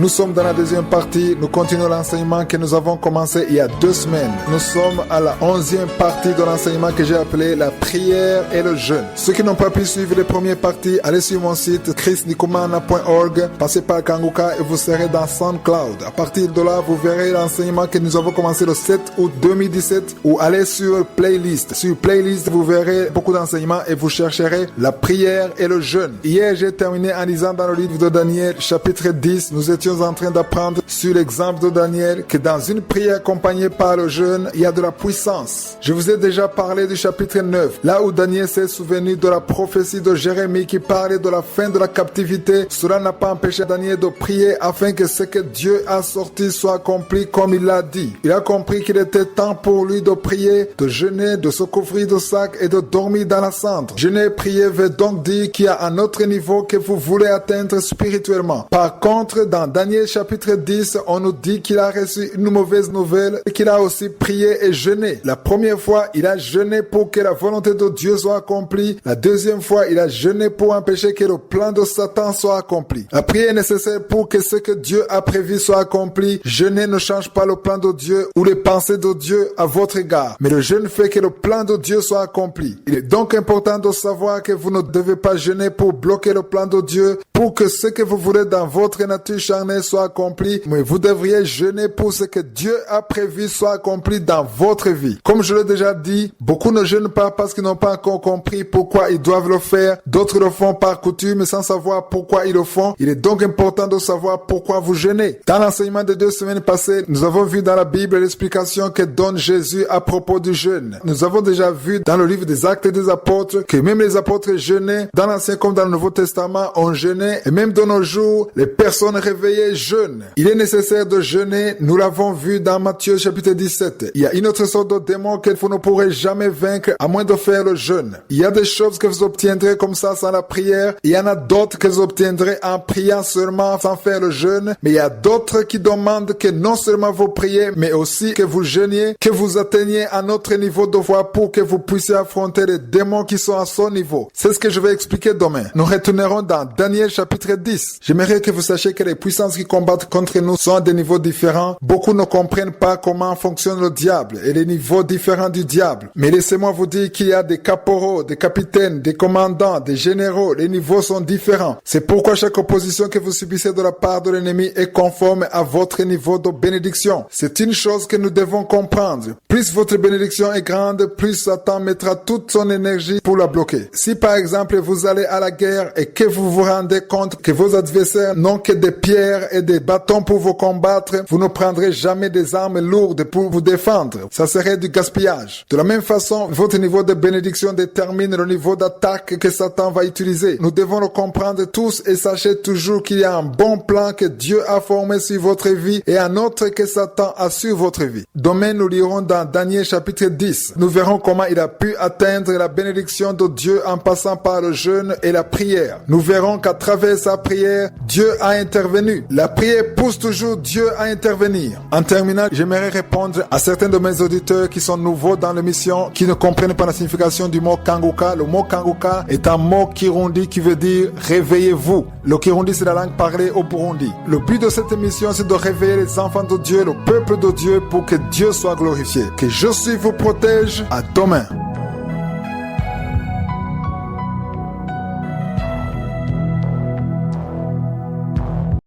Nous sommes dans la deuxième partie. Nous continuons l'enseignement que nous avons commencé il y a 2 semaines. Nous sommes à la 11e partie de l'enseignement que j'ai appelé la prière et le jeûne. Ceux qui n'ont pas pu suivre les premières parties, allez sur mon site chrisnikumana.org, passez par Kanguka et vous serez dans SoundCloud. À partir de là, vous verrez l'enseignement que nous avons commencé le 7 août 2017 ou allez sur Playlist. Sur Playlist, vous verrez beaucoup d'enseignements et vous chercherez la prière et le jeûne. Hier, j'ai terminé en lisant dans le livre de Daniel, chapitre 10. Nous étions en train d'apprendre sur l'exemple de Daniel que dans une prière accompagnée par le jeûne, il y a de la puissance. Je vous ai déjà parlé du chapitre 9, là où Daniel s'est souvenu de la prophétie de Jérémie qui parlait de la fin de la captivité. Cela n'a pas empêché Daniel de prier afin que ce que Dieu a sorti soit accompli comme il l'a dit. Il a compris qu'il était temps pour lui de prier, de jeûner, de se couvrir de sac et de dormir dans la cendre. Jeûner et prier veut donc dire qu'il y a un autre niveau que vous voulez atteindre spirituellement. Par contre, dans Daniel chapitre 10, on nous dit qu'il a reçu une mauvaise nouvelle et qu'il a aussi prié et jeûné. La première fois, il a jeûné pour que la volonté de Dieu soit accomplie. La deuxième fois, il a jeûné pour empêcher que le plan de Satan soit accompli. La prière est nécessaire pour que ce que Dieu a prévu soit accompli. Jeûner ne change pas le plan de Dieu ou les pensées de Dieu à votre égard. Mais le jeûne fait que le plan de Dieu soit accompli. Il est donc important de savoir que vous ne devez pas jeûner pour bloquer le plan de Dieu, pour que ce que vous voulez dans votre nature charnelle soit accompli, mais vous devriez jeûner pour ce que Dieu a prévu soit accompli dans votre vie. Comme je l'ai déjà dit, beaucoup ne jeûnent pas parce qu'ils n'ont pas encore compris pourquoi ils doivent le faire. D'autres le font par coutume sans savoir pourquoi ils le font. Il est donc important de savoir pourquoi vous jeûnez. Dans l'enseignement des 2 semaines passées, nous avons vu dans la Bible l'explication que donne Jésus à propos du jeûne. Nous avons déjà vu dans le livre des Actes des Apôtres que même les apôtres jeûnaient. Dans l'Ancien comme dans le Nouveau Testament, on jeûnait et même de nos jours, les personnes réveillées jeûnent. Il est nécessaire de jeûner. Nous l'avons vu dans Matthieu chapitre 17. Il y a une autre sorte de démon que vous ne pourrez jamais vaincre à moins de faire le jeûne. Il y a des choses que vous obtiendrez comme ça sans la prière. Il y en a d'autres que vous obtiendrez en priant seulement sans faire le jeûne. Mais il y a d'autres qui demandent que non seulement vous priez, mais aussi que vous jeûniez, que vous atteigniez un autre niveau de foi pour que vous puissiez affronter les démons qui sont à son niveau. C'est ce que je vais expliquer demain. Nous retournerons dans Daniel chapitre 10. J'aimerais que vous sachiez que les puissances qui combattent contre nous sont à des niveaux différents. Beaucoup ne comprennent pas comment fonctionne le diable et les niveaux différents du diable. Mais laissez-moi vous dire qu'il y a des caporaux, des capitaines, des commandants, des généraux. Les niveaux sont différents. C'est pourquoi chaque opposition que vous subissez de la part de l'ennemi est conforme à votre niveau de bénédiction. C'est une chose que nous devons comprendre. Plus votre bénédiction est grande, plus Satan mettra toute son énergie pour la bloquer. Si par exemple vous allez à la guerre et que vous vous rendez compte que vos adversaires n'ont que des pierres et des bâtons pour vous combattre, vous ne prendrez jamais des armes lourdes pour vous défendre. Ça serait du gaspillage. De la même façon, votre niveau de bénédiction détermine le niveau d'attaque que Satan va utiliser. Nous devons le comprendre tous et sachez toujours qu'il y a un bon plan que Dieu a formé sur votre vie et un autre que Satan a sur votre vie. Demain, nous lirons dans Daniel chapitre 10. Nous verrons comment il a pu atteindre la bénédiction de Dieu en passant par le jeûne et la prière. Nous verrons qu'à travers sa prière, Dieu a intervenu. La prière pousse toujours Dieu à intervenir. En terminant, j'aimerais répondre à certains de mes auditeurs qui sont nouveaux dans l'émission, qui ne comprennent pas la signification du mot Kanguka. Le mot Kanguka est un mot kirundi qui veut dire réveillez-vous. Le kirundi, c'est la langue parlée au Burundi. Le but de cette émission, c'est de réveiller les enfants de Dieu, le peuple de Dieu, pour que Dieu soit glorifié. Que Jésus vous protège. À demain.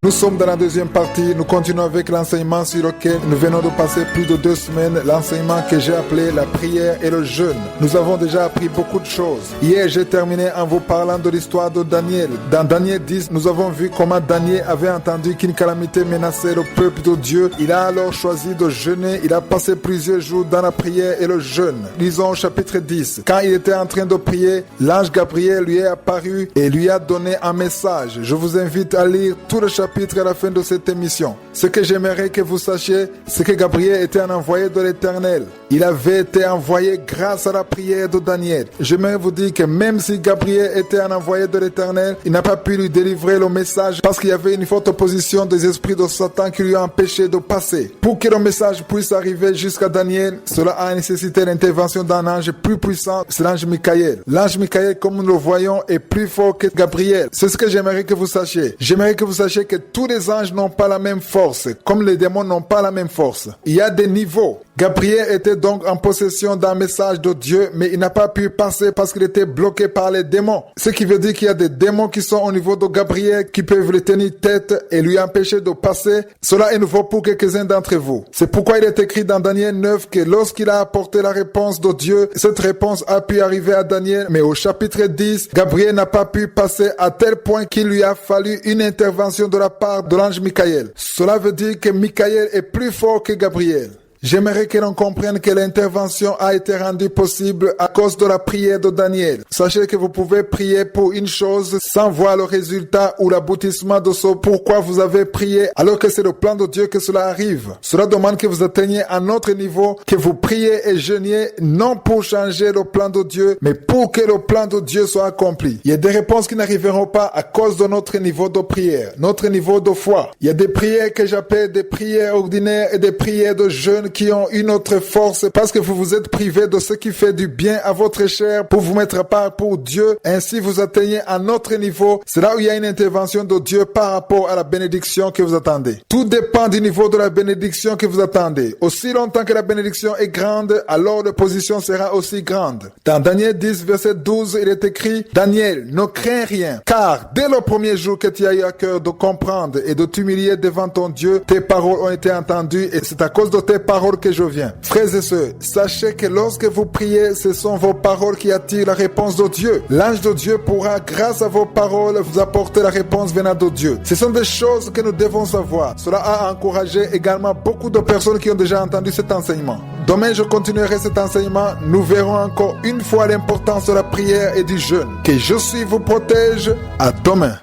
Nous sommes dans la deuxième partie. Nous continuons avec l'enseignement sur lequel nous venons de passer plus de 2 semaines. L'enseignement que j'ai appelé la prière et le jeûne. Nous avons déjà appris beaucoup de choses. Hier, j'ai terminé en vous parlant de l'histoire de Daniel. Dans Daniel 10, nous avons vu comment Daniel avait entendu qu'une calamité menaçait le peuple de Dieu. Il a alors choisi de jeûner. Il a passé plusieurs jours dans la prière et le jeûne. Lisons au chapitre 10. Quand il était en train de prier, l'ange Gabriel lui est apparu et lui a donné un message. Je vous invite à lire tout le chapitre à la fin de cette émission. Ce que j'aimerais que vous sachiez, c'est que Gabriel était un envoyé de l'Éternel. Il avait été envoyé grâce à la prière de Daniel. J'aimerais vous dire que même si Gabriel était un envoyé de l'Éternel, il n'a pas pu lui délivrer le message parce qu'il y avait une forte opposition des esprits de Satan qui lui a empêché de passer. Pour que le message puisse arriver jusqu'à Daniel, cela a nécessité l'intervention d'un ange plus puissant, c'est l'ange Michael. L'ange Michael, comme nous le voyons, est plus fort que Gabriel. C'est ce que j'aimerais que vous sachiez. J'aimerais que vous sachiez que tous les anges n'ont pas la même force, comme les démons n'ont pas la même force. Il y a des niveaux. Gabriel était donc en possession d'un message de Dieu, mais il n'a pas pu passer parce qu'il était bloqué par les démons. Ce qui veut dire qu'il y a des démons qui sont au niveau de Gabriel, qui peuvent lui tenir tête et lui empêcher de passer. Cela est nouveau pour quelques-uns d'entre vous. C'est pourquoi il est écrit dans Daniel 9 que lorsqu'il a apporté la réponse de Dieu, cette réponse a pu arriver à Daniel, mais au chapitre 10, Gabriel n'a pas pu passer à tel point qu'il lui a fallu une intervention de la part de l'ange Michael. Cela veut dire que Michael est plus fort que Gabriel. J'aimerais que l'on comprenne que l'intervention a été rendue possible à cause de la prière de Daniel. Sachez que vous pouvez prier pour une chose sans voir le résultat ou l'aboutissement de ce pourquoi vous avez prié, alors que c'est le plan de Dieu que cela arrive. Cela demande que vous atteigniez un autre niveau, que vous priez et jeûniez, non pour changer le plan de Dieu, mais pour que le plan de Dieu soit accompli. Il y a des réponses qui n'arriveront pas à cause de notre niveau de prière, notre niveau de foi. Il y a des prières que j'appelle des prières ordinaires et des prières de jeûne qui ont une autre force parce que vous vous êtes privé de ce qui fait du bien à votre chair pour vous mettre à part pour Dieu. Ainsi, vous atteignez un autre niveau. C'est là où il y a une intervention de Dieu par rapport à la bénédiction que vous attendez. Tout dépend du niveau de la bénédiction que vous attendez. Aussi longtemps que la bénédiction est grande, alors l'opposition sera aussi grande. Dans Daniel 10, verset 12, il est écrit: Daniel, ne crains rien, car dès le premier jour que tu as eu à cœur de comprendre et de t'humilier devant ton Dieu, tes paroles ont été entendues et c'est à cause de tes paroles que je viens. Frères et sœurs, sachez que lorsque vous priez, ce sont vos paroles qui attirent la réponse de Dieu. L'ange de Dieu pourra, grâce à vos paroles, vous apporter la réponse venant de Dieu. Ce sont des choses que nous devons savoir. Cela a encouragé également beaucoup de personnes qui ont déjà entendu cet enseignement. Demain, je continuerai cet enseignement. Nous verrons encore une fois l'importance de la prière et du jeûne. Que Jésus vous protège. À demain.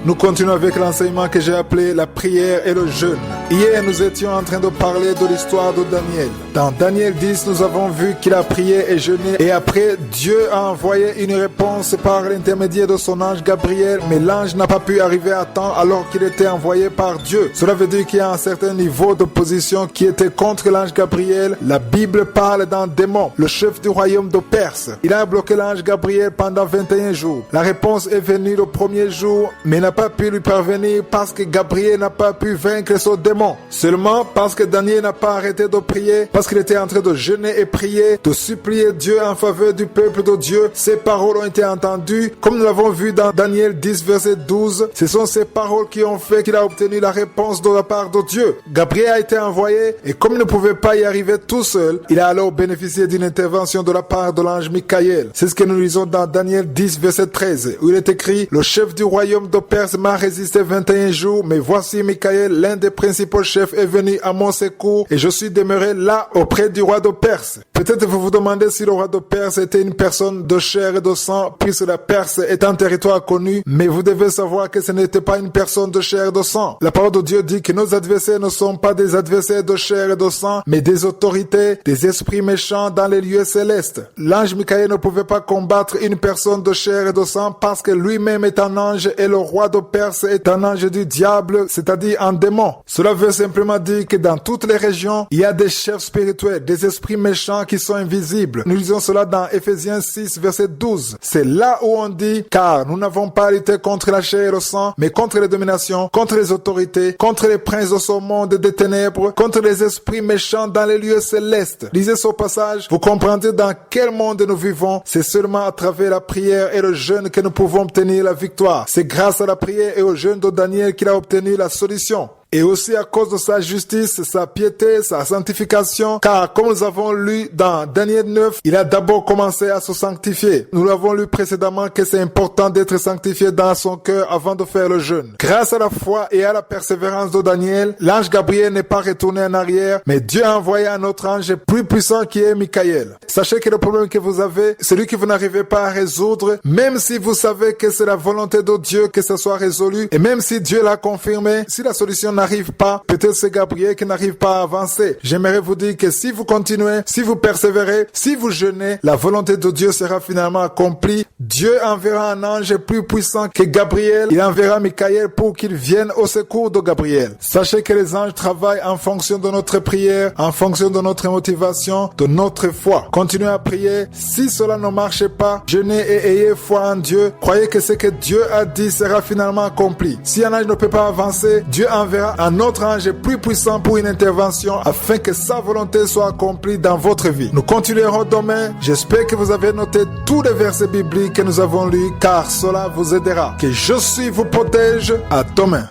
Nous continuons avec l'enseignement que j'ai appelé la prière et le jeûne. Hier, nous étions en train de parler de l'histoire de Daniel. Dans Daniel 10, nous avons vu qu'il a prié et jeûné et après, Dieu a envoyé une réponse par l'intermédiaire de son ange Gabriel, mais l'ange n'a pas pu arriver à temps alors qu'il était envoyé par Dieu. Cela veut dire qu'il y a un certain niveau d'opposition qui était contre l'ange Gabriel. La Bible parle d'un démon, le chef du royaume de Perse. Il a bloqué l'ange Gabriel pendant 21 jours. La réponse est venue le premier jour, mais n'a pas pu lui parvenir parce que Gabriel n'a pas pu vaincre ce démon. Seulement parce que Daniel n'a pas arrêté de prier, parce qu'il était en train de jeûner et prier, de supplier Dieu en faveur du peuple de Dieu. Ses paroles ont été entendues, comme nous l'avons vu dans Daniel 10, verset 12. Ce sont ces paroles qui ont fait qu'il a obtenu la réponse de la part de Dieu. Gabriel a été envoyé et comme il ne pouvait pas y arriver tout seul, il a alors bénéficié d'une intervention de la part de l'ange Michael. C'est ce que nous lisons dans Daniel 10, verset 13, où il est écrit: le chef du royaume de Perse m'a résisté 21 jours, mais voici Michael, l'un des principaux chefs, est venu à mon secours et je suis demeuré là auprès du roi de Perse. Peut-être vous vous demandez si le roi de Perse était une personne de chair et de sang, puisque la Perse est un territoire connu, mais vous devez savoir que ce n'était pas une personne de chair et de sang. La parole de Dieu dit que nos adversaires ne sont pas des adversaires de chair et de sang, mais des autorités, des esprits méchants dans les lieux célestes. L'ange Michael ne pouvait pas combattre une personne de chair et de sang parce que lui-même est un ange et le roi de Perse est un ange du diable, c'est-à-dire un démon. Cela veut simplement dire que dans toutes les régions, il y a des chefs spirituels, des esprits méchants qui sont invisibles. Nous lisons cela dans Ephésiens 6, verset 12. C'est là où on dit: car nous n'avons pas à lutter contre la chair et le sang, mais contre les dominations, contre les autorités, contre les princes de ce monde des ténèbres, contre les esprits méchants dans les lieux célestes. Lisez ce passage, vous comprendrez dans quel monde nous vivons. C'est seulement à travers la prière et le jeûne que nous pouvons obtenir la victoire. C'est grâce à la prière et au jeûne de Daniel qu'il a obtenu la solution. Et aussi à cause de sa justice, sa piété, sa sanctification, car comme nous avons lu dans Daniel 9, il a d'abord commencé à se sanctifier. Nous l'avons lu précédemment que c'est important d'être sanctifié dans son cœur avant de faire le jeûne. Grâce à la foi et à la persévérance de Daniel, l'ange Gabriel n'est pas retourné en arrière, mais Dieu a envoyé un autre ange plus puissant qui est Michael. Sachez que le problème que vous avez, celui que vous n'arrivez pas à résoudre, même si vous savez que c'est la volonté de Dieu que ça soit résolu, et même si Dieu l'a confirmé, si la solution n'arrive pas. Peut-être c'est Gabriel qui n'arrive pas à avancer. J'aimerais vous dire que si vous continuez, si vous persévérez, si vous jeûnez, la volonté de Dieu sera finalement accomplie. Dieu enverra un ange plus puissant que Gabriel. Il enverra Michael pour qu'il vienne au secours de Gabriel. Sachez que les anges travaillent en fonction de notre prière, en fonction de notre motivation, de notre foi. Continuez à prier. Si cela ne marche pas, jeûnez et ayez foi en Dieu. Croyez que ce que Dieu a dit sera finalement accompli. Si un ange ne peut pas avancer, Dieu enverra un autre ange plus puissant pour une intervention afin que sa volonté soit accomplie dans votre vie. Nous continuerons demain. J'espère que vous avez noté tous les versets bibliques que nous avons lus car cela vous aidera. Que je suis vous protège. À demain.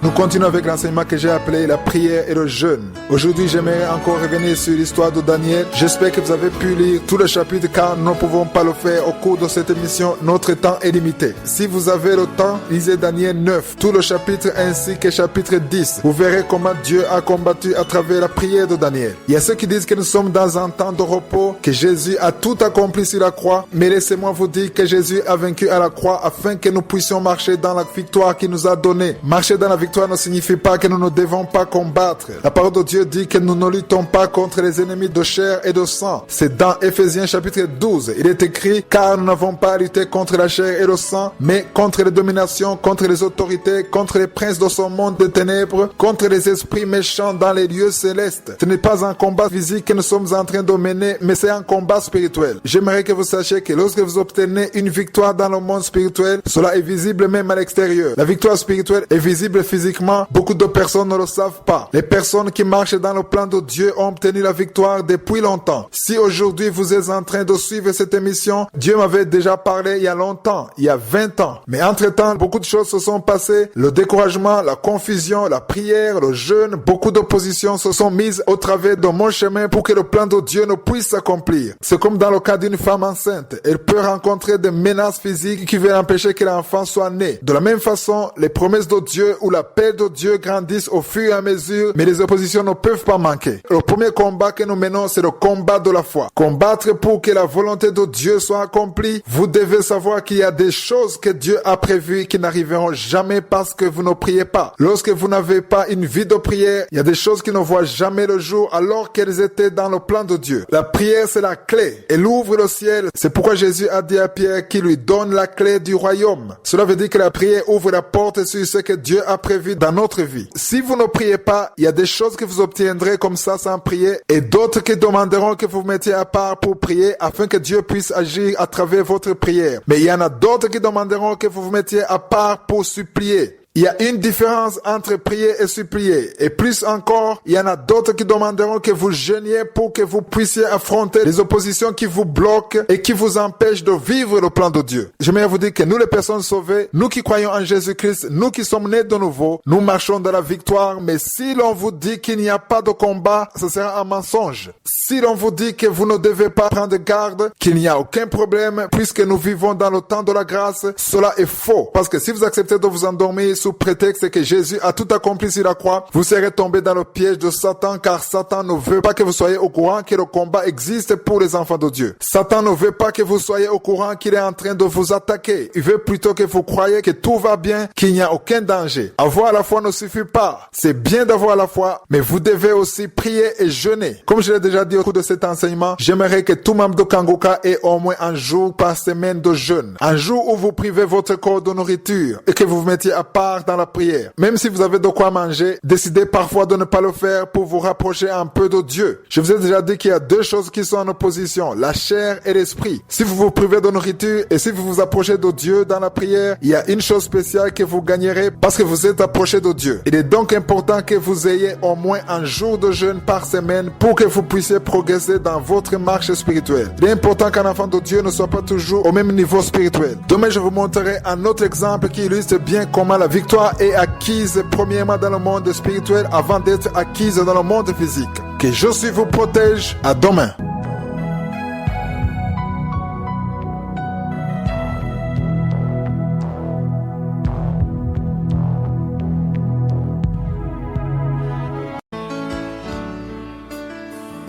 Nous continuons avec l'enseignement que j'ai appelé la prière et le jeûne. Aujourd'hui, j'aimerais encore revenir sur l'histoire de Daniel. J'espère que vous avez pu lire tout le chapitre car nous ne pouvons pas le faire au cours de cette émission. Notre temps est limité. Si vous avez le temps, lisez Daniel 9, tout le chapitre ainsi que chapitre 10. Vous verrez comment Dieu a combattu à travers la prière de Daniel. Il y a ceux qui disent que nous sommes dans un temps de repos, que Jésus a tout accompli sur la croix. Mais laissez-moi vous dire que Jésus a vaincu à la croix afin que nous puissions marcher dans la victoire qu'il nous a donnée. Marcher dans la victoire ne signifie pas que nous ne devons pas combattre. La parole de Dieu dit que nous ne luttons pas contre les ennemis de chair et de sang. C'est dans Éphésiens chapitre 12. Il est écrit, car nous n'avons pas à lutter contre la chair et le sang, mais contre les dominations, contre les autorités, contre les princes de ce monde de ténèbres, contre les esprits méchants dans les lieux célestes. Ce n'est pas un combat physique que nous sommes en train de mener, mais c'est un combat spirituel. J'aimerais que vous sachiez que lorsque vous obtenez une victoire dans le monde spirituel, cela est visible même à l'extérieur. La victoire spirituelle est visible physiquement. Beaucoup de personnes ne le savent pas. Les personnes qui marchent dans le plan de Dieu ont obtenu la victoire depuis longtemps. Si aujourd'hui vous êtes en train de suivre cette émission, Dieu m'avait déjà parlé il y a longtemps, il y a 20 ans. Mais entre-temps, beaucoup de choses se sont passées. Le découragement, la confusion, la prière, le jeûne, beaucoup d'oppositions se sont mises au travers de mon chemin pour que le plan de Dieu ne puisse s'accomplir. C'est comme dans le cas d'une femme enceinte. Elle peut rencontrer des menaces physiques qui veulent empêcher que l'enfant soit né. De la même façon, les promesses de Dieu ou la paix de Dieu grandissent au fur et à mesure, mais les oppositions ne peuvent pas manquer. Le premier combat que nous menons, c'est le combat de la foi. Combattre pour que la volonté de Dieu soit accomplie. Vous devez savoir qu'il y a des choses que Dieu a prévues qui n'arriveront jamais parce que vous ne priez pas. Lorsque vous n'avez pas une vie de prière, il y a des choses qui ne voient jamais le jour alors qu'elles étaient dans le plan de Dieu. La prière, c'est la clé. Elle ouvre le ciel. C'est pourquoi Jésus a dit à Pierre qu'il lui donne la clé du royaume. Cela veut dire que la prière ouvre la porte sur ce que Dieu a prévu dans notre vie. Si vous ne priez pas, il y a des choses que vous obtiendrez comme ça sans prier et d'autres qui demanderont que vous mettiez à part pour prier afin que Dieu puisse agir à travers votre prière. Mais il y en a d'autres qui demanderont que vous vous mettiez à part pour supplier. Il y a une différence entre prier et supplier. Et plus encore, il y en a d'autres qui demanderont que vous jeûniez pour que vous puissiez affronter les oppositions qui vous bloquent et qui vous empêchent de vivre le plan de Dieu. J'aimerais vous dire que nous les personnes sauvées, nous qui croyons en Jésus-Christ, nous qui sommes nés de nouveau, nous marchons dans la victoire. Mais si l'on vous dit qu'il n'y a pas de combat, ce sera un mensonge. Si l'on vous dit que vous ne devez pas prendre garde, qu'il n'y a aucun problème puisque nous vivons dans le temps de la grâce, cela est faux. Parce que si vous acceptez de vous endormir sous prétexte que Jésus a tout accompli sur la croix, vous serez tombé dans le piège de Satan car Satan ne veut pas que vous soyez au courant que le combat existe pour les enfants de Dieu. Satan ne veut pas que vous soyez au courant qu'il est en train de vous attaquer. Il veut plutôt que vous croyiez que tout va bien, qu'il n'y a aucun danger. Avoir la foi ne suffit pas. C'est bien d'avoir la foi, mais vous devez aussi prier et jeûner. Comme je l'ai déjà dit au cours de cet enseignement, j'aimerais que tout membre de Kangoka ait au moins un jour par semaine de jeûne. Un jour où vous privez votre corps de nourriture et que vous vous mettiez à part dans la prière. Même si vous avez de quoi manger, décidez parfois de ne pas le faire pour vous rapprocher un peu de Dieu. Je vous ai déjà dit qu'il y a deux choses qui sont en opposition, la chair et l'esprit. Si vous vous privez de nourriture et si vous vous approchez de Dieu dans la prière, il y a une chose spéciale que vous gagnerez parce que vous êtes approché de Dieu. Il est donc important que vous ayez au moins un jour de jeûne par semaine pour que vous puissiez progresser dans votre marche spirituelle. Il est important qu'un enfant de Dieu ne soit pas toujours au même niveau spirituel. Demain, je vous montrerai un autre exemple qui illustre bien comment la victoire est acquise premièrement dans le monde spirituel avant d'être acquise dans le monde physique. Que Jésus vous protège. À demain.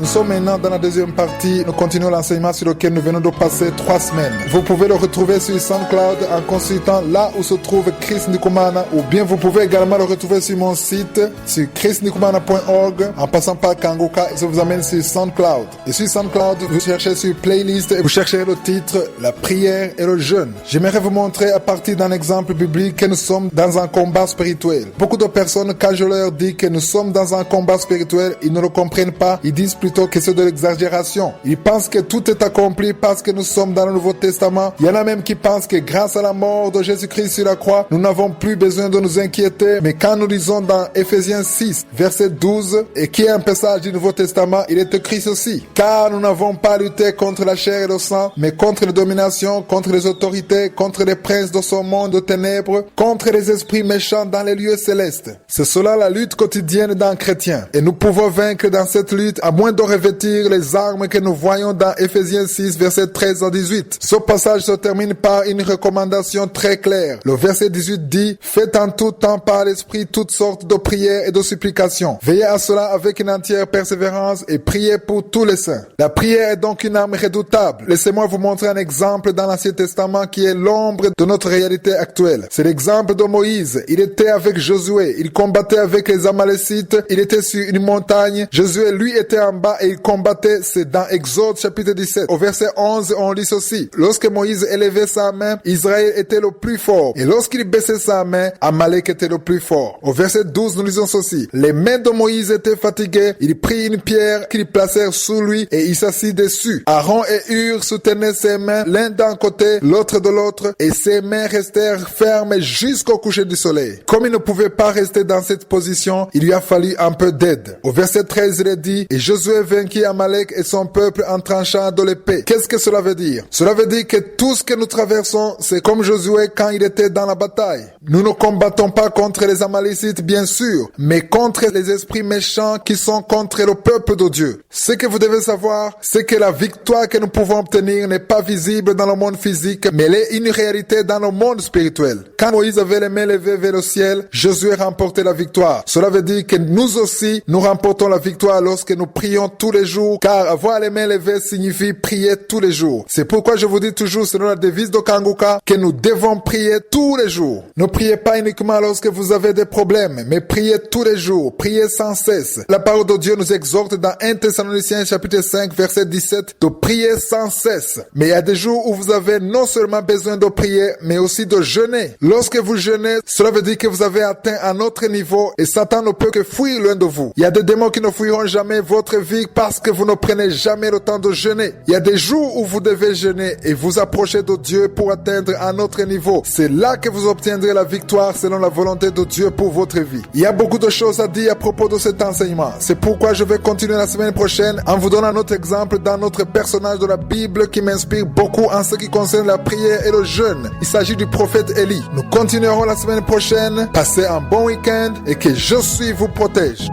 Nous sommes maintenant dans la deuxième partie. Nous continuons l'enseignement sur lequel nous venons de passer 3 semaines. Vous pouvez le retrouver sur SoundCloud en consultant là où se trouve Chris Ndikumana, ou bien vous pouvez également le retrouver sur mon site, sur chrisndikumana.org, en passant par Kangoka, et ça vous amène sur SoundCloud. Et sur SoundCloud, vous cherchez sur Playlist et vous chercherez le titre La prière et le jeûne. J'aimerais vous montrer à partir d'un exemple biblique que nous sommes dans un combat spirituel. Beaucoup de personnes, quand je leur dis que nous sommes dans un combat spirituel, ils ne le comprennent pas. Ils disent plutôt que c'est de l'exagération. Ils pensent que tout est accompli parce que nous sommes dans le Nouveau Testament. Il y en a même qui pensent que grâce à la mort de Jésus-Christ sur la croix, nous n'avons plus besoin de nous inquiéter. Mais quand nous lisons dans Éphésiens 6, verset 12, et qui est un passage du Nouveau Testament, il est écrit ceci: car nous n'avons pas lutté contre la chair et le sang, mais contre les dominations, contre les autorités, contre les princes de ce monde de ténèbres, contre les esprits méchants dans les lieux célestes. C'est cela la lutte quotidienne d'un chrétien. Et nous pouvons vaincre dans cette lutte à moins de revêtir les armes que nous voyons dans Éphésiens 6, verset 13 à 18. Ce passage se termine par une recommandation très claire. Le verset 18 dit: faites en tout temps par l'esprit toutes sortes de prières et de supplications. Veillez à cela avec une entière persévérance et priez pour tous les saints. La prière est donc une arme redoutable. Laissez-moi vous montrer un exemple dans l'Ancien Testament qui est l'ombre de notre réalité actuelle. C'est l'exemple de Moïse. Il était avec Josué. Il combattait avec les Amalécites. Il était sur une montagne. Josué, lui, était en bas et il combattait. C'est dans Exode chapitre 17. Au verset 11, on lit ceci: lorsque Moïse élevait sa main, Israël était le plus fort. Et lorsqu'il baissait sa main, Amalek était le plus fort. Au verset 12, nous lisons ceci: les mains de Moïse étaient fatiguées. Il prit une pierre qu'ils placèrent sous lui et il s'assit dessus. Aaron et Hur soutenaient ses mains, l'un d'un côté, l'autre de l'autre, et ses mains restèrent fermes jusqu'au coucher du soleil. Comme il ne pouvait pas rester dans cette position, il lui a fallu un peu d'aide. Au verset 13, il est dit: et Josué vainquit Amalek et son peuple en tranchant de l'épée. Qu'est-ce que cela veut dire? Cela veut dire que tout ce que nous traversons, c'est comme Josué quand il était dans la bataille. Nous ne combattons pas contre les Amalécites, bien sûr, mais contre les esprits méchants qui sont contre le peuple de Dieu. Ce que vous devez savoir, c'est que la victoire que nous pouvons obtenir n'est pas visible dans le monde physique, mais elle est une réalité dans le monde spirituel. Quand Moïse avait les mains levées vers le ciel, Josué remportait la victoire. Cela veut dire que nous aussi, nous remportons la victoire lorsque nous prions tous les jours, car avoir les mains levées signifie prier tous les jours. C'est pourquoi je vous dis toujours, selon la devise de Kangoka, que nous devons prier tous les jours. Ne priez pas uniquement lorsque vous avez des problèmes, mais priez tous les jours, priez sans cesse. La parole de Dieu nous exhorte dans 1 Thessaloniciens chapitre 5 verset 17 de prier sans cesse. Mais il y a des jours où vous avez non seulement besoin de prier, mais aussi de jeûner. Lorsque vous jeûnez, cela veut dire que vous avez atteint un autre niveau et Satan ne peut que fuir loin de vous. Il y a des démons qui ne fuiront jamais votre vie parce que vous ne prenez jamais le temps de jeûner. Il y a des jours où vous devez jeûner et vous approcher de Dieu pour atteindre un autre niveau. C'est là que vous obtiendrez la victoire selon la volonté de Dieu pour votre vie. Il y a beaucoup de choses à dire à propos de cet enseignement. C'est pourquoi je vais continuer la semaine prochaine en vous donnant un autre exemple dans notre personnage de la Bible qui m'inspire beaucoup en ce qui concerne la prière et le jeûne. Il s'agit du prophète Élie. Nous continuerons la semaine prochaine. Passez un bon week-end et que je suis vous protège.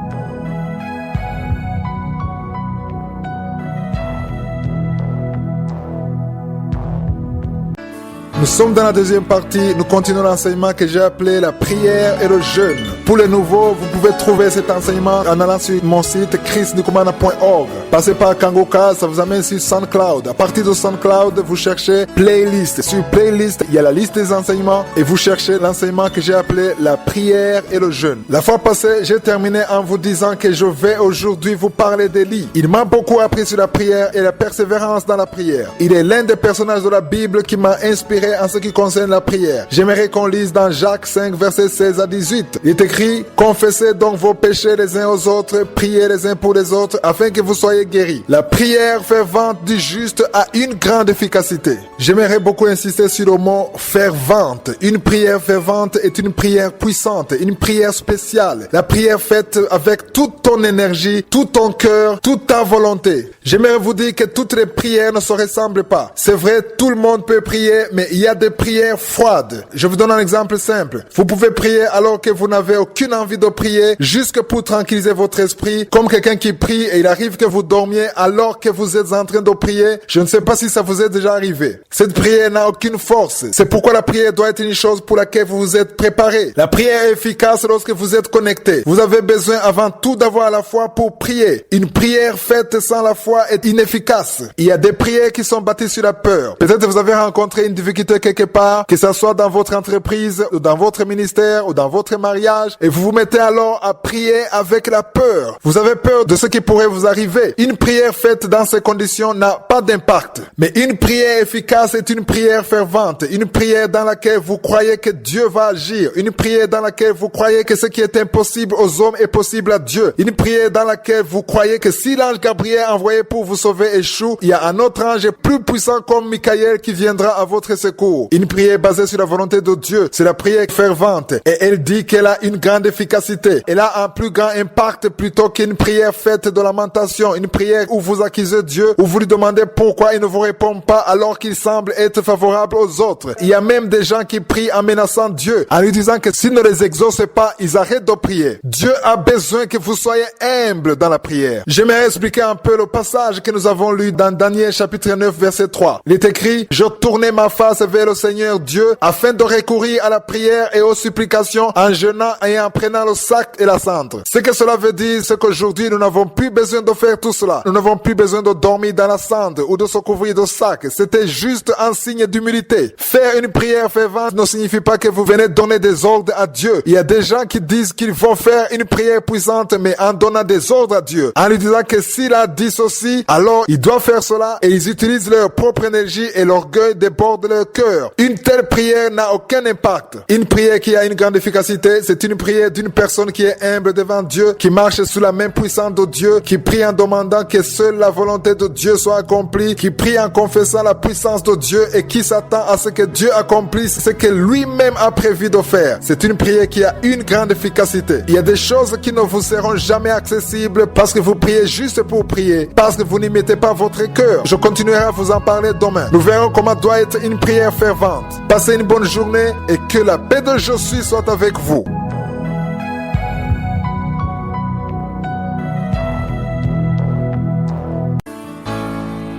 Nous sommes dans la deuxième partie. Nous continuons l'enseignement que j'ai appelé la prière et le jeûne. Pour les nouveaux, vous pouvez trouver cet enseignement en allant sur mon site chrisndikumana.org. Passez par Kangoka, ça vous amène sur SoundCloud. À partir de SoundCloud, vous cherchez Playlist. Sur Playlist, il y a la liste des enseignements et vous cherchez l'enseignement que j'ai appelé la prière et le jeûne. La fois passée, j'ai terminé en vous disant que je vais aujourd'hui vous parler d'Élie. Il m'a beaucoup appris sur la prière et la persévérance dans la prière. Il est l'un des personnages de la Bible qui m'a inspiré en ce qui concerne la prière. J'aimerais qu'on lise dans Jacques 5, verset 16 à 18. Il est écrit: confessez donc vos péchés les uns aux autres, priez les uns pour les autres, afin que vous soyez guéris. La prière fervente du juste a une grande efficacité. J'aimerais beaucoup insister sur le mot fervente. Une prière fervente est une prière puissante, une prière spéciale. La prière faite avec toute ton énergie, tout ton cœur, toute ta volonté. J'aimerais vous dire que toutes les prières ne se ressemblent pas. C'est vrai, tout le monde peut prier, mais il y a des prières froides. Je vous donne un exemple simple. Vous pouvez prier alors que vous n'avez aucune envie de prier, juste pour tranquilliser votre esprit, comme quelqu'un qui prie et il arrive que vous dormiez alors que vous êtes en train de prier. Je ne sais pas si ça vous est déjà arrivé. Cette prière n'a aucune force. C'est pourquoi la prière doit être une chose pour laquelle vous vous êtes préparé. La prière est efficace lorsque vous êtes connecté. Vous avez besoin avant tout d'avoir la foi pour prier. Une prière faite sans la foi est inefficace. Il y a des prières qui sont bâties sur la peur. Peut-être vous avez rencontré une difficulté quelque part, que ce soit dans votre entreprise, ou dans votre ministère, ou dans votre mariage, et vous vous mettez alors à prier avec la peur. Vous avez peur de ce qui pourrait vous arriver. Une prière faite dans ces conditions n'a pas d'impact. Mais une prière efficace est une prière fervente, une prière dans laquelle vous croyez que Dieu va agir, une prière dans laquelle vous croyez que ce qui est impossible aux hommes est possible à Dieu, une prière dans laquelle vous croyez que si l'ange Gabriel envoyé pour vous sauver échoue, il y a un autre ange plus puissant comme Michael qui viendra à votre secours. Une prière basée sur la volonté de Dieu, c'est la prière fervente et elle dit qu'elle a une grande efficacité. Elle a un plus grand impact plutôt qu'une prière faite de lamentation, une prière où vous accusez Dieu, où vous lui demandez pourquoi il ne vous répond pas alors qu'il semble être favorable aux autres. Il y a même des gens qui prient en menaçant Dieu, en lui disant que s'il ne les exauce pas, ils arrêtent de prier. Dieu a besoin que vous soyez humble dans la prière. J'aimerais expliquer un peu le passage que nous avons lu dans Daniel chapitre 9 verset 3. Il est écrit: « Je tournai ma face vers le Seigneur Dieu afin de recourir à la prière et aux supplications en jeûnant et en prenant le sac et la cendre. » Ce que cela veut dire, c'est qu'aujourd'hui nous n'avons plus besoin de faire tout cela. Nous n'avons plus besoin de dormir dans la cendre ou de se couvrir de sac. C'était juste un signe d'humilité. Faire une prière fervente ne signifie pas que vous venez donner des ordres à Dieu. Il y a des gens qui disent qu'ils vont faire une prière puissante mais en donnant des ordres à Dieu, en lui disant que s'il a dit ceci, alors il doit faire cela, et ils utilisent leur propre énergie et l'orgueil déborde leur cœur. Une telle prière n'a aucun impact. Une prière qui a une grande efficacité, c'est une prière d'une personne qui est humble devant Dieu, qui marche sous la main puissante de Dieu, qui prie en demandant que seule la volonté de Dieu soit accomplie, qui prie en confessant la puissance de Dieu et qui s'attend à ce que Dieu accomplisse ce que lui-même a prévu de faire. C'est une prière qui a une grande efficacité. Il y a des choses qui ne vous seront jamais accessibles parce que vous priez juste pour prier, parce que vous n'y mettez pas votre cœur. Je continuerai à vous en parler demain. Nous verrons comment doit être une prière fervente. Passez une bonne journée et que la paix de Jésus soit avec vous.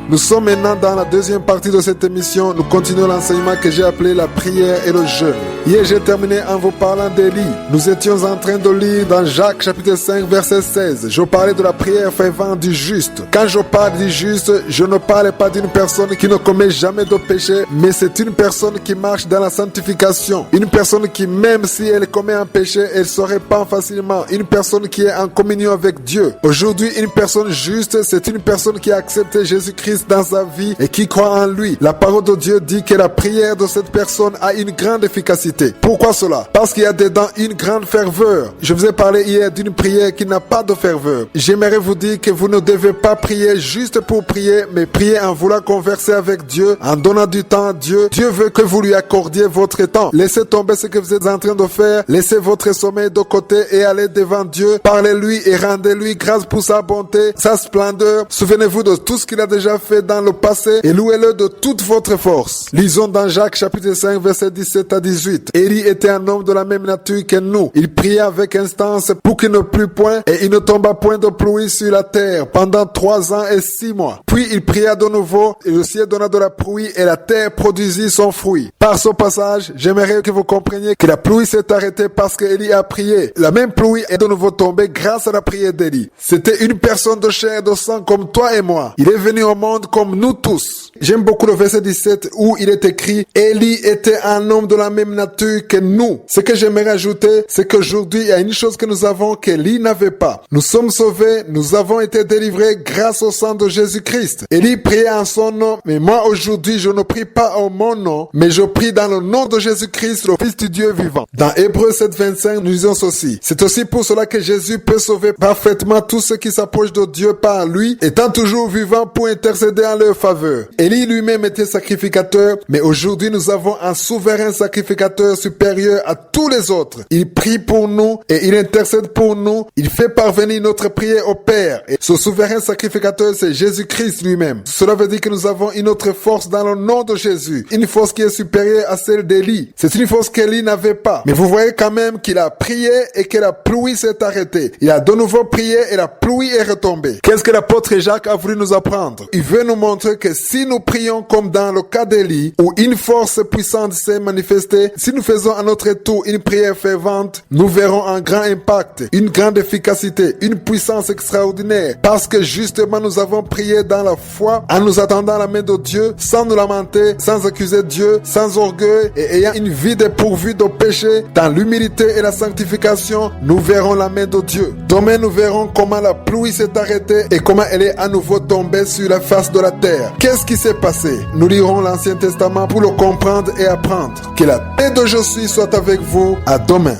Nous sommes maintenant dans la deuxième partie de cette émission. Nous continuons l'enseignement que j'ai appelé la prière et le jeûne. Hier, j'ai terminé en vous parlant d'Élie. Nous étions en train de lire dans Jacques chapitre 5 verset 16. Je parlais de la prière fervente du juste. Quand je parle du juste, je ne parle pas d'une personne qui ne commet jamais de péché, mais c'est une personne qui marche dans la sanctification. Une personne qui, même si elle commet un péché, elle se répand facilement. Une personne qui est en communion avec Dieu. Aujourd'hui, une personne juste, c'est une personne qui a accepté Jésus-Christ dans sa vie et qui croit en lui. La parole de Dieu dit que la prière de cette personne a une grande efficacité. Pourquoi cela? Parce qu'il y a dedans une grande ferveur. Je vous ai parlé hier d'une prière qui n'a pas de ferveur. J'aimerais vous dire que vous ne devez pas prier juste pour prier, mais prier en voulant converser avec Dieu, en donnant du temps à Dieu. Dieu veut que vous lui accordiez votre temps. Laissez tomber ce que vous êtes en train de faire. Laissez votre sommeil de côté et allez devant Dieu. Parlez-lui et rendez-lui grâce pour sa bonté, sa splendeur. Souvenez-vous de tout ce qu'il a déjà fait dans le passé et louez-le de toute votre force. Lisons dans Jacques chapitre 5 verset 17 à 18. Élie était un homme de la même nature que nous. Il pria avec instance pour qu'il ne plût point et il ne tomba point de pluie sur la terre pendant 3 ans et 6 mois. Puis il pria de nouveau et le ciel donna de la pluie et la terre produisit son fruit. Par ce passage, j'aimerais que vous compreniez que la pluie s'est arrêtée parce qu'Élie a prié. La même pluie est de nouveau tombée grâce à la prière d'Élie. C'était une personne de chair et de sang comme toi et moi. Il est venu au monde comme nous tous. J'aime beaucoup le verset 17 où il est écrit « Élie était un homme de la même nature que nous ». Ce que j'aimerais ajouter, c'est qu'aujourd'hui, il y a une chose que nous avons qu'Élie n'avait pas. Nous sommes sauvés, nous avons été délivrés grâce au sang de Jésus-Christ. Élie priait en son nom, mais moi aujourd'hui, je ne prie pas en mon nom, mais je prie dans le nom de Jésus-Christ, le Fils du Dieu vivant. Dans Hébreux 7, 25, nous disons ceci. C'est aussi pour cela que Jésus peut sauver parfaitement tous ceux qui s'approchent de Dieu par lui, étant toujours vivant pour intercéder intercédait en leur faveur. Élie lui-même était sacrificateur, mais aujourd'hui nous avons un souverain sacrificateur supérieur à tous les autres. Il prie pour nous et il intercède pour nous. Il fait parvenir notre prière au Père. Et ce souverain sacrificateur, c'est Jésus-Christ lui-même. Cela veut dire que nous avons une autre force dans le nom de Jésus. Une force qui est supérieure à celle d'Élie. C'est une force qu'Élie n'avait pas. Mais vous voyez quand même qu'il a prié et que la pluie s'est arrêtée. Il a de nouveau prié et la pluie est retombée. Qu'est-ce que l'apôtre Jacques a voulu nous apprendre? Il veut nous montrer que si nous prions comme dans le cas d'Élie, où une force puissante s'est manifestée, si nous faisons à notre tour une prière fervente, nous verrons un grand impact, une grande efficacité, une puissance extraordinaire. Parce que justement nous avons prié dans la foi, en nous attendant la main de Dieu, sans nous lamenter, sans accuser Dieu, sans orgueil et ayant une vie dépourvue de péché, dans l'humilité et la sanctification, nous verrons la main de Dieu. Demain nous verrons comment la pluie s'est arrêtée et comment elle est à nouveau tombée sur la face de la terre. Qu'est-ce qui s'est passé? Nous lirons l'Ancien Testament pour le comprendre et apprendre. Que la paix de Jésus soit avec vous. À demain.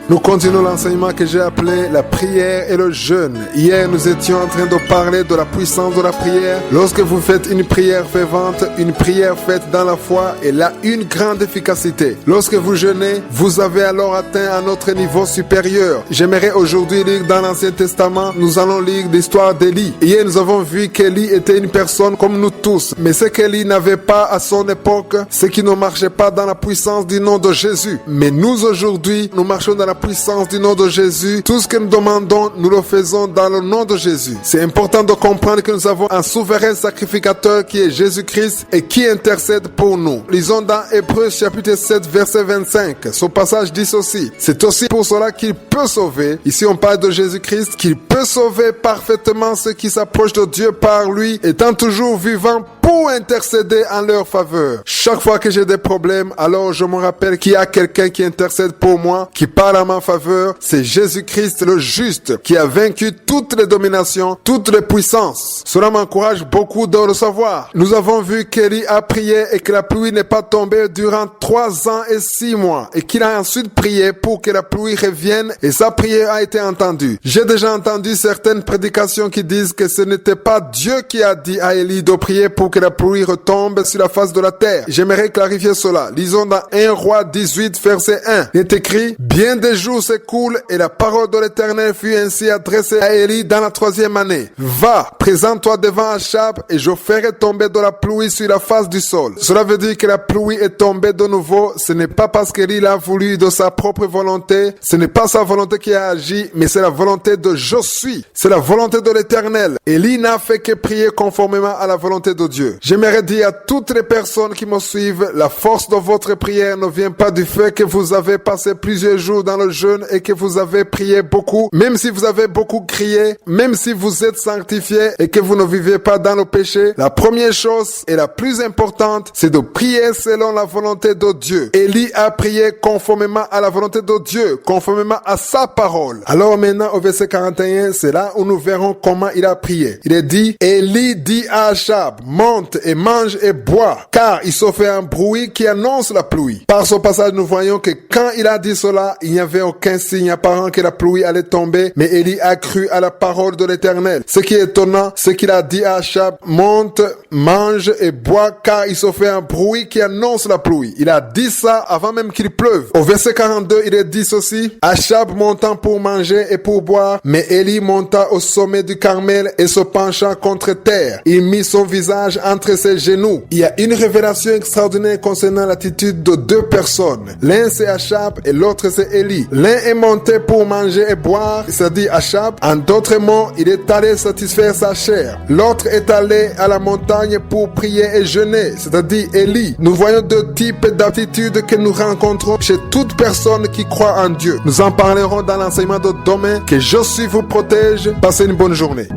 Nous continuons l'enseignement que j'ai appelé la prière et le jeûne. Hier, nous étions en train de parler de la puissance de la prière. Lorsque vous faites une prière fervente, une prière faite dans la foi, elle a une grande efficacité. Lorsque vous jeûnez, vous avez alors atteint un autre niveau supérieur. J'aimerais aujourd'hui lire dans l'Ancien Testament, nous allons lire l'histoire d'Élie. Hier, nous avons vu qu'Élie était une personne comme nous tous. Mais ce qu'Élie n'avait pas à son époque, c'est qu'il ne marchait pas dans la puissance du nom de Jésus. Mais nous, aujourd'hui, nous marchons dans la puissance du nom de Jésus. Tout ce que nous demandons, nous le faisons dans le nom de Jésus. C'est important de comprendre que nous avons un souverain sacrificateur qui est Jésus-Christ et qui intercède pour nous. Lisons dans Hébreux chapitre 7 verset 25. Ce passage dit ceci. C'est aussi pour cela qu'il peut sauver. Ici on parle de Jésus-Christ, qu'il peut sauver parfaitement ceux qui s'approchent de Dieu par lui, étant toujours vivant pour intercéder en leur faveur. Chaque fois que j'ai des problèmes, alors je me rappelle qu'il y a quelqu'un qui intercède pour moi, qui parle en ma faveur. C'est Jésus-Christ le juste, qui a vaincu toutes les dominations, toutes les puissances. Cela m'encourage beaucoup de le savoir. Nous avons vu qu'Élie a prié et que la pluie n'est pas tombée durant 3 ans et 6 mois, et qu'il a ensuite prié pour que la pluie revienne, et sa prière a été entendue. J'ai déjà entendu certaines prédications qui disent que ce n'était pas Dieu qui a dit à Élie de prier pour que la pluie retombe sur la face de la terre. J'aimerais clarifier cela. Lisons dans 1 Roi 18 verset 1. Il est écrit: bien des jours s'écoulent et la parole de l'Éternel fut ainsi adressée à Élie dans la 3e année. Va, présente-toi devant Achab et je ferai tomber de la pluie sur la face du sol. Cela veut dire que la pluie est tombée de nouveau. Ce n'est pas parce qu'Élie l'a voulu de sa propre volonté. Ce n'est pas sa volonté qui a agi, mais c'est la volonté de je suis. C'est la volonté de l'Éternel. Élie n'a fait que prier conformément à la volonté de Dieu. J'aimerais dire à toutes les personnes qui me suivent, la force de votre prière ne vient pas du fait que vous avez passé plusieurs jours dans le jeûne et que vous avez prié beaucoup, même si vous avez beaucoup crié, même si vous êtes sanctifié et que vous ne vivez pas dans le péché. La première chose et la plus importante, c'est de prier selon la volonté de Dieu. Élie a prié conformément à la volonté de Dieu, conformément à sa parole. Alors maintenant au verset 41, c'est là où nous verrons comment il a prié. Il est dit: Élie dit à Achab, monte et mange et bois, car il se fait un bruit qui annonce la pluie. Par ce passage, nous voyons que quand il a dit cela, il n'y avait aucun signe apparent que la pluie allait tomber, mais Élie a cru à la parole de l'Éternel. Ce qui est étonnant, c'est qu'il a dit à Achab, monte, mange et bois, car il se fait un bruit qui annonce la pluie. Il a dit ça avant même qu'il pleuve. Au verset 42, il est dit ceci: Achab montant pour manger et pour boire, mais Élie monta au sommet du Carmel et se pencha contre terre. Il mit son visage entre ses genoux. Il y a une révélation extraordinaire concernant l'attitude de 2 personnes. L'un c'est Achab et l'autre c'est Élie. L'un est monté pour manger et boire, c'est-à-dire Achab. En d'autres mots, il est allé satisfaire sa chair. L'autre est allé à la montagne pour prier et jeûner, c'est-à-dire Élie. Nous voyons 2 types d'attitudes que nous rencontrons chez toute personne qui croit en Dieu. Nous en parlerons dans l'enseignement de demain. Que Jésus vous protège. Passez une bonne journée.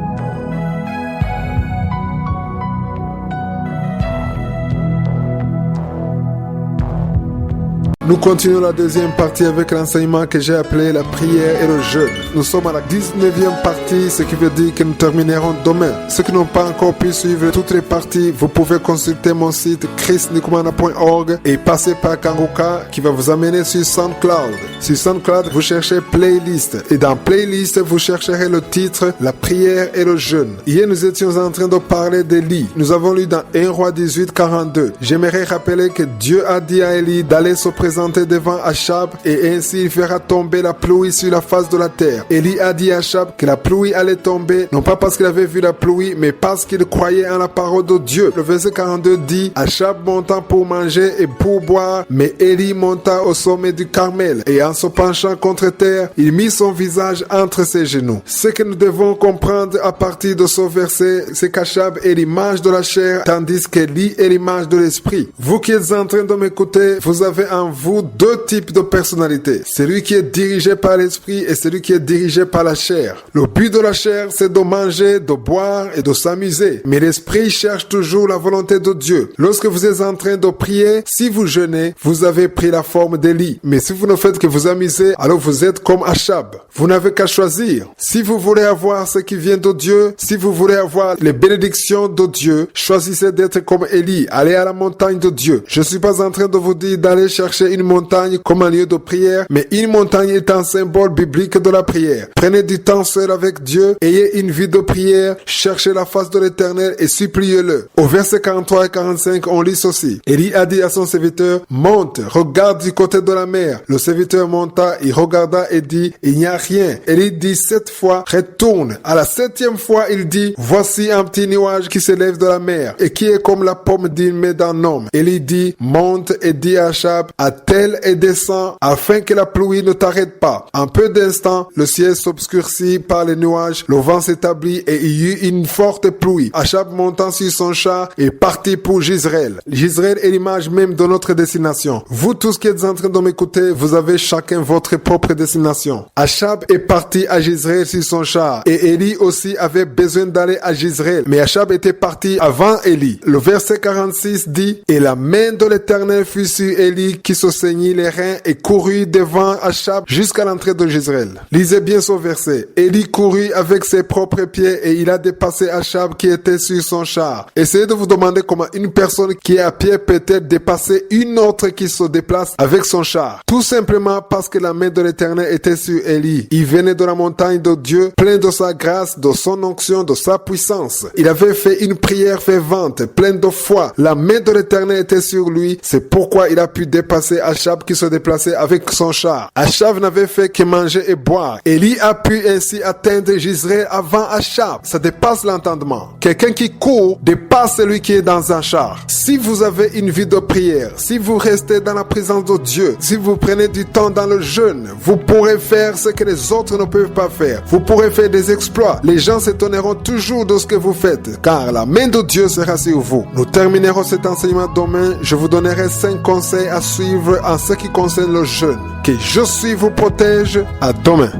nous continuons la deuxième partie avec l'enseignement que j'ai appelé la prière et le jeûne. Nous sommes à la 19e partie, ce qui veut dire que nous terminerons demain. Ceux qui n'ont pas encore pu suivre toutes les parties, vous pouvez consulter mon site chrisnikumana.org et passer par Kangoka qui va vous amener sur SoundCloud. Sur SoundCloud, vous cherchez playlist et dans playlist, vous chercherez le titre La prière et le jeûne. Hier, nous étions en train de parler d'Élie. Nous avons lu dans 1 Roi 18, 42. J'aimerais rappeler que Dieu a dit à Élie d'aller se présenter devant Achab et ainsi il fera tomber la pluie sur la face de la terre. Élie a dit à Achab que la pluie allait tomber, non pas parce qu'il avait vu la pluie, mais parce qu'il croyait en la parole de Dieu. Le verset 42 dit, Achab monta pour manger et pour boire, mais Élie monta au sommet du Carmel et en se penchant contre terre, il mit son visage entre ses genoux. Ce que nous devons comprendre à partir de ce verset, c'est qu'Achab est l'image de la chair, tandis qu'Élie est l'image de l'esprit. Vous qui êtes en train de m'écouter, vous avez en vous deux types de personnalités. Celui qui est dirigé par l'esprit et celui qui est dirigé par la chair. Le but de la chair, c'est de manger, de boire et de s'amuser. Mais l'esprit cherche toujours la volonté de Dieu. Lorsque vous êtes en train de prier, si vous jeûnez, vous avez pris la forme d'Élie. Mais si vous ne faites que vous amuser, alors vous êtes comme Achab. Vous n'avez qu'à choisir. Si vous voulez avoir ce qui vient de Dieu, si vous voulez avoir les bénédictions de Dieu, choisissez d'être comme Élie. Allez à la montagne de Dieu. Je ne suis pas en train de vous dire d'aller chercher une montagne comme un lieu de prière, mais une montagne est un symbole biblique de la prière. Prenez du temps seul avec Dieu, ayez une vie de prière, cherchez la face de l'Éternel et suppliez-le. Au verset 43 et 45, on lit ceci. Élie a dit à son serviteur, monte, regarde du côté de la mer. Le serviteur monta, il regarda et dit, il n'y a rien. Élie dit 7 fois, retourne. À la 7e fois, il dit, voici un petit nuage qui s'élève de la mer et qui est comme la pomme d'une main d'un homme. Élie dit, monte et dit à Achab, attelle et descend afin que la pluie ne t'arrête pas. En peu d'instants, le ciel s'obscurcit par les nuages, le vent s'établit et il y eut une forte pluie. Achab montant sur son char et partit pour Jezreel. Jezreel est l'image même de notre destination. Vous tous qui êtes en train de m'écouter, vous avez chacun votre propre destination. Achab est parti à Jezreel sur son char et Élie aussi avait besoin d'aller à Jezreel. Mais Achab était parti avant Élie. Le verset 46 dit, et la main de l'Éternel fut sur Élie qui se saignit les reins et courut devant Achab jusqu'à l'entrée de Jezreel. Lisez bien ce verset. Élie courut avec ses propres pieds et il a dépassé Achab qui était sur son char. Essayez de vous demander comment une personne qui est à pied peut-être dépasser une autre qui se déplace avec son char. Tout simplement parce que la main de l'Éternel était sur Élie. Il venait de la montagne de Dieu, plein de sa grâce, de son onction, de sa puissance. Il avait fait une prière fervente, pleine de foi. La main de l'Éternel était sur lui. C'est pourquoi il a pu dépasser Achab qui se déplaçait avec son char. Achab n'avait fait que manger et boire. Élie a pu ainsi atteindre Jezreel avant Achab. Ça dépasse l'entendement. Quelqu'un qui court dépasse celui qui est dans un char. Si vous avez une vie de prière, si vous restez dans la présence de Dieu, si vous prenez du temps dans le jeûne, vous pourrez faire ce que les autres ne peuvent pas faire. Vous pourrez faire des exploits. Les gens s'étonneront toujours de ce que vous faites, car la main de Dieu sera sur vous. Nous terminerons cet enseignement demain. Je vous donnerai 5 conseils à suivre en ce qui concerne le jeûne. Que je suis vous protège. À demain.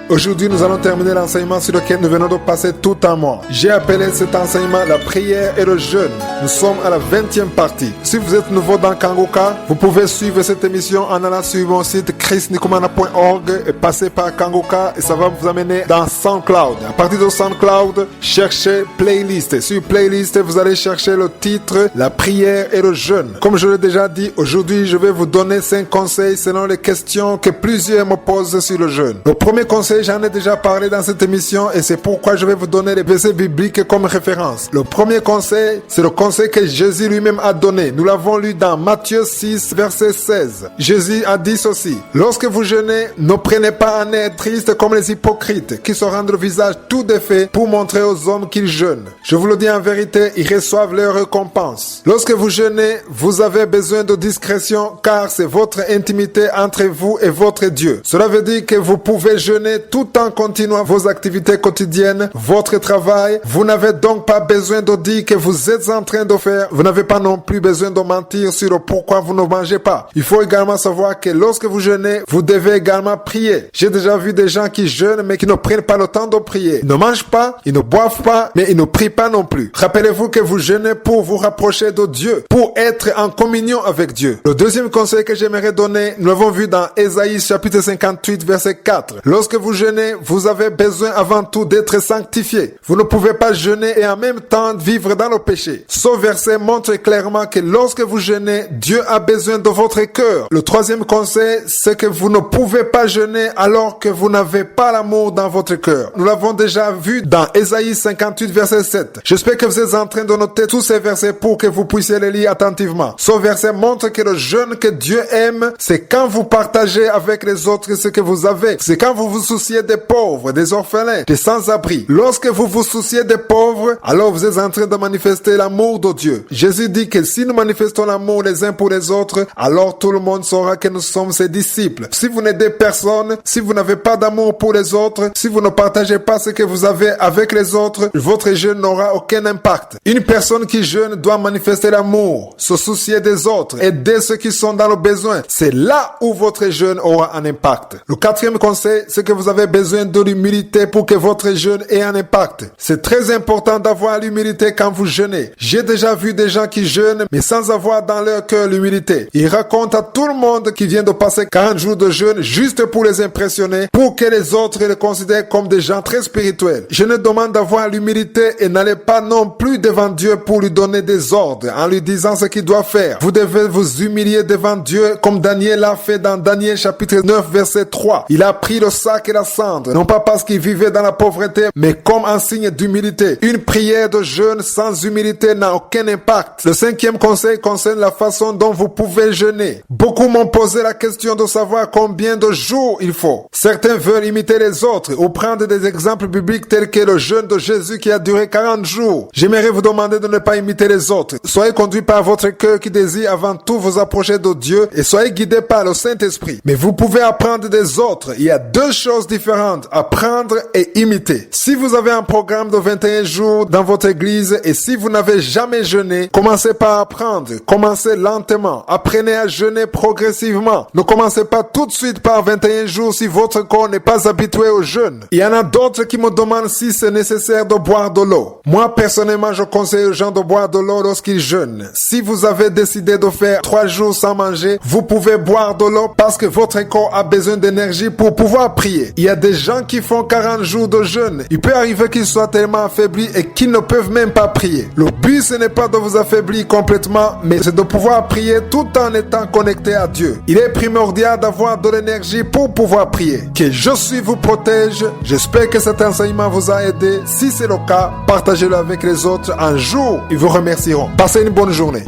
Aujourd'hui, nous allons terminer l'enseignement sur lequel nous venons de passer tout un mois. J'ai appelé cet enseignement la prière et le jeûne. Nous sommes à la 20e partie. Si vous êtes nouveau dans Kangoka, vous pouvez suivre cette émission en allant sur mon site chrisnikumana.org et passer par Kangoka et ça va vous amener dans SoundCloud. À partir de SoundCloud, cherchez playlist. Sur playlist, vous allez chercher le titre La prière et le jeûne. Comme je l'ai déjà dit, aujourd'hui, je vais vous donner 5 conseils selon les questions que plusieurs me posent sur le jeûne. Le premier conseil, j'en ai déjà parlé dans cette émission et c'est pourquoi je vais vous donner les versets bibliques comme référence. Le premier conseil, c'est le conseil que Jésus lui-même a donné. Nous l'avons lu dans Matthieu 6, verset 16. Jésus a dit ceci. Lorsque vous jeûnez, ne prenez pas un air triste comme les hypocrites qui se rendent le visage tout défait pour montrer aux hommes qu'ils jeûnent. Je vous le dis en vérité, ils reçoivent leur récompense. Lorsque vous jeûnez, vous avez besoin de discrétion car c'est votre intimité entre vous et votre Dieu. Cela veut dire que vous pouvez jeûner tout en continuant vos activités quotidiennes, votre travail. Vous n'avez donc pas besoin de dire que vous êtes en train de faire. Vous n'avez pas non plus besoin de mentir sur pourquoi vous ne mangez pas. Il faut également savoir que lorsque vous jeûnez, vous devez également prier. J'ai déjà vu des gens qui jeûnent mais qui ne prennent pas le temps de prier. Ils ne mangent pas, ils ne boivent pas, mais ils ne prient pas non plus. Rappelez-vous que vous jeûnez pour vous rapprocher de Dieu, pour être en communion avec Dieu. Le deuxième conseil que j'aimerais donner, nous l'avons vu dans Ésaïe chapitre 58 verset 4. Lorsque vous jeûnez, vous avez besoin avant tout d'être sanctifié. Vous ne pouvez pas jeûner et en même temps vivre dans le péché. Ce verset montre clairement que lorsque vous jeûnez, Dieu a besoin de votre cœur. Le troisième conseil, c'est que vous ne pouvez pas jeûner alors que vous n'avez pas l'amour dans votre cœur. Nous l'avons déjà vu dans Ésaïe 58 verset 7. J'espère que vous êtes en train de noter tous ces versets pour que vous puissiez les lire attentivement. Ce verset montre que le jeûne que Dieu aime, c'est quand vous partagez avec les autres ce que vous avez. C'est quand vous vous souciez des pauvres, des orphelins, des sans-abri. Lorsque vous vous souciez des pauvres, alors vous êtes en train de manifester l'amour de Dieu. Jésus dit que si nous manifestons l'amour les uns pour les autres, alors tout le monde saura que nous sommes ses disciples. Si vous n'aidez personne, si vous n'avez pas d'amour pour les autres, si vous ne partagez pas ce que vous avez avec les autres, votre jeûne n'aura aucun impact. Une personne qui jeûne doit manifester l'amour, se soucier des autres, aider ceux qui sont dans le besoin. C'est là où votre jeûne aura un impact. Le quatrième conseil, c'est que vous avez besoin de l'humilité pour que votre jeûne ait un impact. C'est très important d'avoir l'humilité quand vous jeûnez. J'ai déjà vu des gens qui jeûnent, mais sans avoir dans leur cœur l'humilité. Ils racontent à tout le monde qu'ils viennent de passer 40 jours de jeûne juste pour les impressionner, pour que les autres les considèrent comme des gens très spirituels. Je ne demande d'avoir l'humilité et n'allez pas non plus devant Dieu pour lui donner des ordres en lui disant ce qu'il doit faire. Vous devez vous humilier devant Dieu comme Daniel l'a fait dans Daniel chapitre 9 verset 3. Il a pris le sac et la cendre, non pas parce qu'il vivait dans la pauvreté, mais comme un signe d'humilité. Une prière de jeûne sans humilité n'a aucun impact. Le cinquième conseil concerne la façon dont vous pouvez jeûner. Beaucoup m'ont posé la question de savoir combien de jours il faut. Certains veulent imiter les autres ou prendre des exemples bibliques tels que le jeûne de Jésus qui a duré 40 jours. J'aimerais vous demander de ne pas imiter les autres. Soyez conduits par votre cœur qui désire avant tout vous approcher de Dieu et soyez guidés par le Saint-Esprit. Mais vous pouvez apprendre des autres. Il y a deux choses différentes, apprendre et imiter. Si vous avez un programme de 21 jours dans votre église et si vous n'avez jamais jeûné, commencez par apprendre. Commencez lentement. Apprenez à jeûner progressivement. Ne commencez pas tout de suite par 21 jours si votre corps n'est pas habitué au jeûne. Il y en a d'autres qui me demandent si c'est nécessaire de boire de l'eau. Moi, personnellement, je conseille aux gens de boire de l'eau lorsqu'ils jeûnent. Si vous avez décidé de faire 3 jours sans manger, vous pouvez boire de l'eau parce que votre corps a besoin d'énergie pour pouvoir prier. Il y a des gens qui font 40 jours de jeûne. Il peut arriver qu'ils soient tellement affaiblis et qu'ils ne peuvent même pas prier. Le but, ce n'est pas de vous affaiblir complètement, mais c'est de pouvoir prier tout en étant connecté à Dieu. Il est primordial d'avoir de l'énergie pour pouvoir prier. Que Jésus vous protège. J'espère que cet enseignement vous a aidé. Si c'est le cas, partagez-le avec les autres. Un jour, ils vous remercieront. Passez une bonne journée.